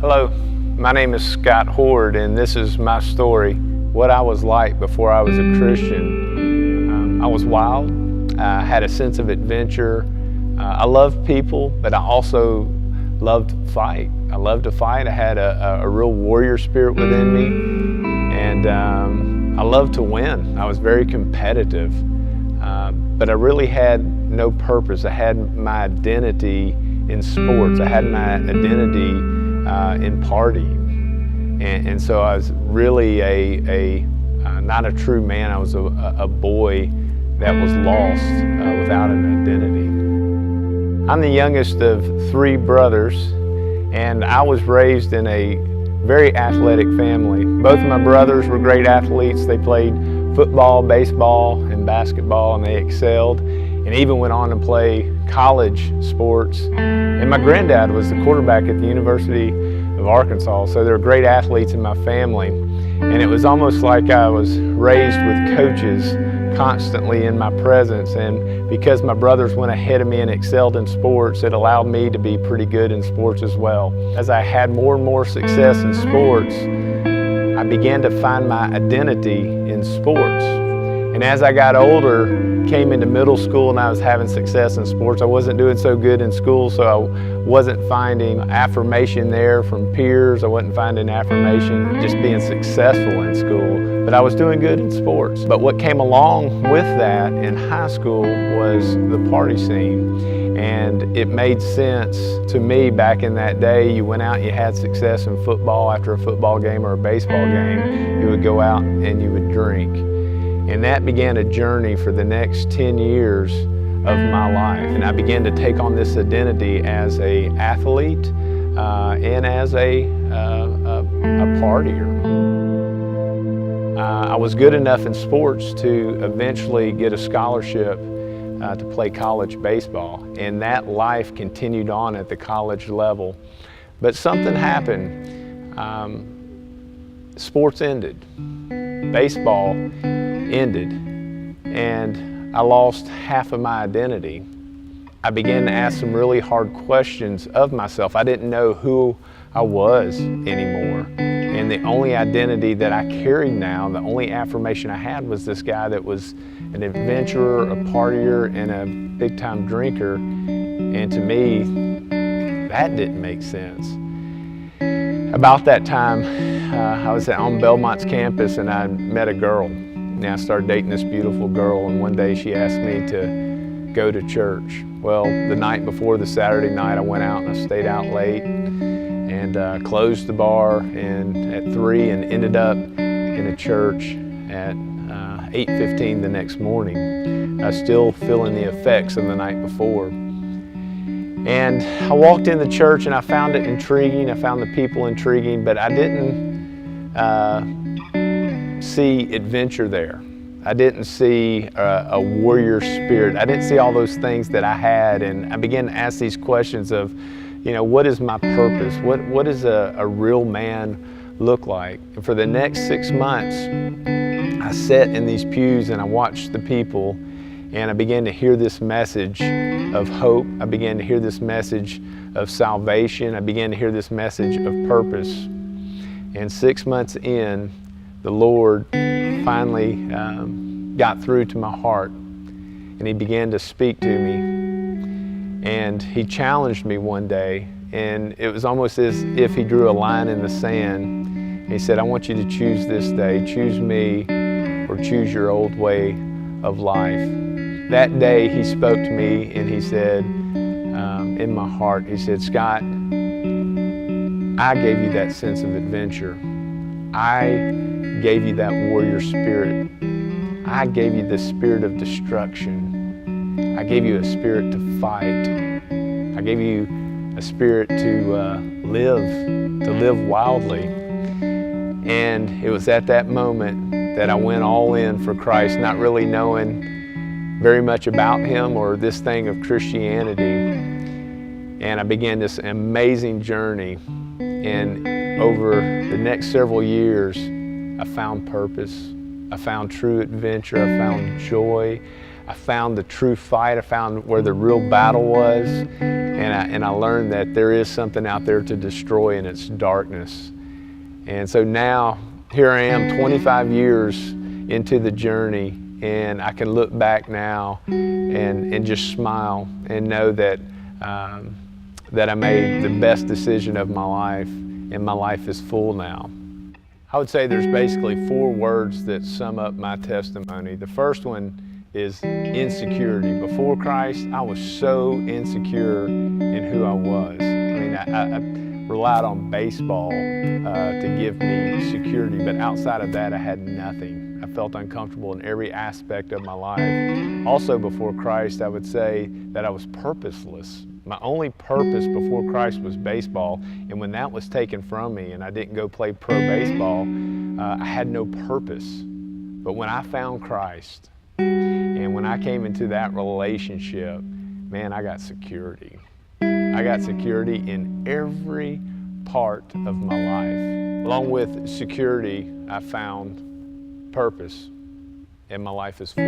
Hello, my name is Scott Hord, and this is my story, what I was like before I was a Christian. I was wild, I had a sense of adventure, I loved people, but I also loved to fight. I loved to fight, I had a real warrior spirit within me, and I loved to win. I was very competitive, but I really had no purpose. I had my identity in sports, I had my identity in partying, and so I was really not a true man. I was a boy that was lost without an identity. I'm the youngest of 3 brothers, and I was raised in a very athletic family. Both of my brothers were great athletes. They played football, baseball, and basketball, and they excelled, and even went on to play college sports. And my granddad was the quarterback at the University of Arkansas, so there were great athletes in my family. And it was almost like I was raised with coaches constantly in my presence, and because my brothers went ahead of me and excelled in sports, it allowed me to be pretty good in sports as well. As I had more and more success in sports, I began to find my identity in sports. And as I got older, came into middle school, and I was having success in sports. I wasn't doing so good in school, so I wasn't finding affirmation there from peers. I wasn't finding affirmation just being successful in school, but I was doing good in sports. But what came along with that in high school was the party scene. And it made sense to me back in that day. You went out, you had success in football. After a football game or a baseball game, you would go out and you would drink. And that began a journey for the next 10 years of my life. And I began to take on this identity as an athlete and as a partier. I was good enough in sports to eventually get a scholarship to play college baseball. And that life continued on at the college level. But something happened. Sports ended. Baseball ended, and I lost half of my identity. I began to ask some really hard questions of myself. I didn't know who I was anymore. And the only identity that I carried now, the only affirmation I had, was this guy that was an adventurer, a partier, and a big-time drinker. And to me, that didn't make sense. About that time, I was on Belmont's campus, and I met a girl. And I started dating this beautiful girl, and one day she asked me to go to church. Well, the night before, the Saturday night, I went out and I stayed out late and closed the bar at 3 and ended up in a church at 8:15 the next morning, still feeling the effects of the night before. And I walked in the church and I found it intriguing. I found the people intriguing, but I didn't see adventure there. I didn't see a warrior spirit. I didn't see all those things that I had, and I began to ask these questions of, what is my purpose? What does a real man look like? And for the next 6 months, I sat in these pews and I watched the people, and I began to hear this message of hope. I began to hear this message of salvation. I began to hear this message of purpose. And 6 months in, the Lord finally got through to my heart, and He began to speak to me. And He challenged me one day, and it was almost as if He drew a line in the sand. He said, I want you to choose this day. Choose me or choose your old way of life. That day He spoke to me, and He said, in my heart, He said, Scott, I gave you that sense of adventure. I gave you that warrior spirit. I gave you the spirit of destruction. I gave you a spirit to fight. I gave you a spirit to live wildly. And it was at that moment that I went all in for Christ, not really knowing very much about Him or this thing of Christianity. And I began this amazing journey. And over the next several years, I found purpose. I found true adventure. I found joy. I found the true fight. I found where the real battle was, and I learned that there is something out there to destroy, and it's darkness. And so now, here I am 25 years into the journey, and I can look back now and just smile and know that, that I made the best decision of my life, and my life is full now. I would say there's basically 4 words that sum up my testimony. The first one is insecurity. Before Christ, I was so insecure in who I was. I mean, I relied on baseball to give me security, but outside of that, I had nothing. I felt uncomfortable in every aspect of my life. Also, before Christ, I would say that I was purposeless. My only purpose before Christ was baseball, and when that was taken from me and I didn't go play pro baseball, I had no purpose. But when I found Christ, and when I came into that relationship, man, I got security. I got security in every part of my life. Along with security, I found purpose, and my life is full.